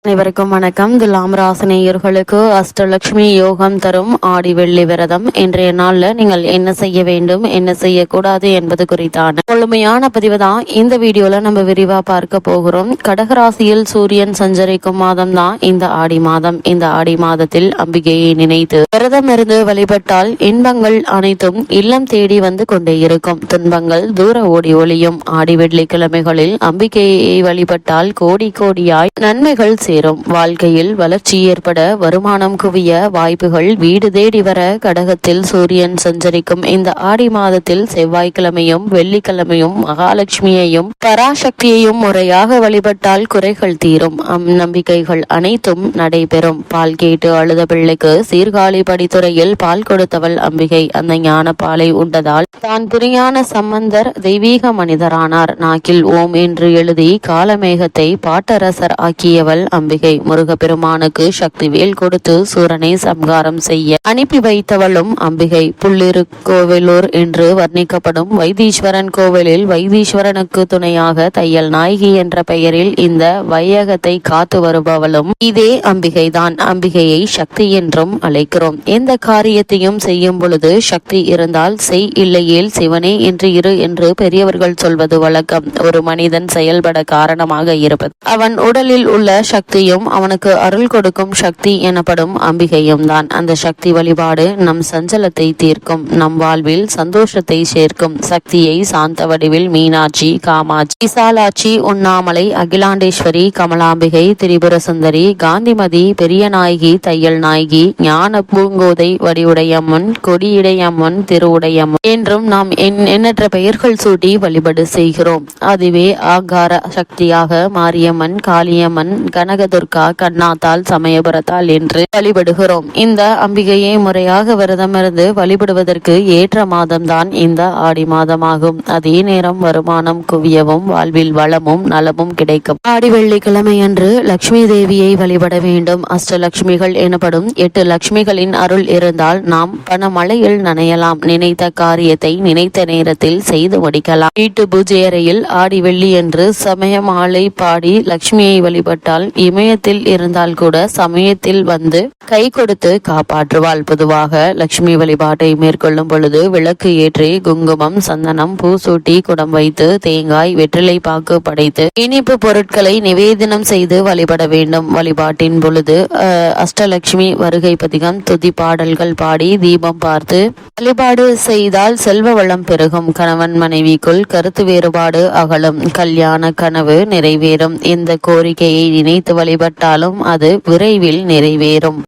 அனைவருக்கும் வணக்கம். துலாம் ராசினியர்களுக்கு அஷ்டலட்சுமி யோகம் தரும் ஆடி வெள்ளி விரதம். இன்றைய நாள்ல நீங்கள் என்ன செய்ய வேண்டும், என்ன செய்யக்கூடாது என்பது குறித்தான முழுமையான பதிவு தான் இந்த வீடியோல நம்ம விரிவா பார்க்க போகிறோம். கடகராசியில் சூரியன் சஞ்சரிக்கும் மாதம் தான் இந்த ஆடி மாதம். இந்த ஆடி மாதத்தில் அம்பிகையை நினைத்து விரதம் இருந்து வழிபட்டால் இன்பங்கள் அனைத்தும் இல்லம் தேடி வந்து கொண்டே இருக்கும். துன்பங்கள் தூர ஓடி ஒளியும். ஆடி வெள்ளிக்கிழமைகளில் அம்பிகையை வழிபட்டால் கோடி கோடியாய் நன்மைகள் சேரும். வாழ்க்கையில் வளர்ச்சி ஏற்பட, வருமானம் குவிய வாய்ப்புகள் வீடு தேடி வர. கடகத்தில் சூரியன் சஞ்சரிக்கும் இந்த ஆடி மாதத்தில் செவ்வாய்க்கிழமையும் வெள்ளிக்கிழமையும் மகாலட்சுமியையும் பராசக்தியையும் முறையாக வழிபட்டால் குறைகள் தீரும். நம்பிக்கைகள் அனைத்தும் நடைபெறும். பால் கேட்டு அழுத பிள்ளைக்கு சீர்காழி படித்துறையில் பால் கொடுத்தவள் அம்பிகை. அந்த ஞான பாலை உண்டதால் தான் பிரியான சம்பந்தர் தெய்வீக மனிதரானார். நாக்கில் ஓம் என்று எழுதி காலமேகத்தை பாட்டரசர் ஆக்கியவள் அம்பிகை. முருகப்பெருமானுக்கு சக்தி வேல் கொடுத்து சூரனை சம்காரம் செய்ய அனுப்பி வைத்தவளும் அம்பிகை. புள்ளிரு கோவிலூர் என்று வர்ணிக்கப்படும் வைத்தீஸ்வரன் கோவிலில் வைத்தீஸ்வரனுக்கு துணையாக தையல் நாயகி என்ற பெயரில் இந்த வையகத்தை காத்து வருபவளும் இதே அம்பிகைதான். அம்பிகையை சக்தி என்றும் அழைக்கிறோம். எந்த காரியத்தையும் செய்யும் பொழுது சக்தி இருந்தால் செய், இல்லையேல் சிவனே என்று இரு என்று பெரியவர்கள் சொல்வது வழக்கம். ஒரு மனிதன் செயல்பட காரணமாக இருப்பது அவன் உடலில் உள்ள சக்தியும் அவனுக்கு அருள் கொடுக்கும் சக்தி எனப்படும் அம்பிகையும் தான். அந்த சக்தி வழிபாடு நம் சஞ்சலத்தை தீர்க்கும், நம் வாழ்வில் சந்தோஷத்தை சேர்க்கும். சக்தியை சாந்த வடிவில் மீனாட்சி, காமாட்சி, விசாலாட்சி, உண்ணாமலை, அகிலாண்டேஸ்வரி, கமலாம்பிகை, திரிபுர சுந்தரி, காந்திமதி, பெரிய நாயகி, தையல் நாயகி, ஞான பூங்கோதை, வடிவுடையம்மன், கொடியுடையம்மன், திருவுடையம்மன் என்றும் நாம் எண்ணற்ற பெயர்கள் சூட்டி வழிபாடு செய்கிறோம். அதுவே ஆகார சக்தியாக மாரியம்மன், காளியம்மன், கனகதுர்கா, கண்ணாத்தாள், சமயபுரத்தாள் என்று வழிபடுகிறோம். இந்த அம்பிகையை முறையாக விரதமிருந்து வழிபடுவதற்கு ஏற்ற மாதம்தான் இந்த ஆடி மாதமாகும். அதே நேரம் வருமானம் குவியவும் வாழ்வில் வளமும் நலமும் கிடைக்கும். ஆடி வெள்ளிக்கிழமை அன்று லட்சுமி தேவியை வழிபட வேண்டும். அஷ்டலட்சுமிகள் எனப்படும் 8 லட்சுமிகளின் அருள் இருந்தால் நாம் பணமழையில் நனையலாம். நினைத்த காரியத்தை நினைத்த நேரத்தில் செய்து முடிக்கலாம். வீட்டு பூஜை அறையில் ஆடி வெள்ளி என்று சமய மாலை பாடி லட்சுமியை வழிபட்டால் இமயத்தில் இருந்தால் கூட சமயத்தில் வந்து கை கொடுத்து காப்பாற்றுவாள். பொதுவாக லட்சுமி வழிபாட்டை மேற்கொள்ளும் பொழுது விளக்கு ஏற்றி குங்குமம், சந்தனம், பூ சூட்டி, குடம் வைத்து தேங்காய், வெற்றிலை பாக்கு படைத்து இனிப்பு பொருட்களை நிவேதனம் செய்து வழிபட வேண்டும். வழிபாட்டின் பொழுது அஷ்டலட்சுமி வருகை பதிகம், துதி பாடல்கள் பாடி தீபம் பார்த்து வழிபாடு செய்தால் செல்வ வளம் பெருகும். கணவன் மனைவிக்குள் கருத்து வேறுபாடு அகலும். கல்யாண கனவு நிறைவேறும். இந்த கோரிக்கையை நினைத்து வழிபட்டாலும் அது விரைவில் நிறைவேறும்.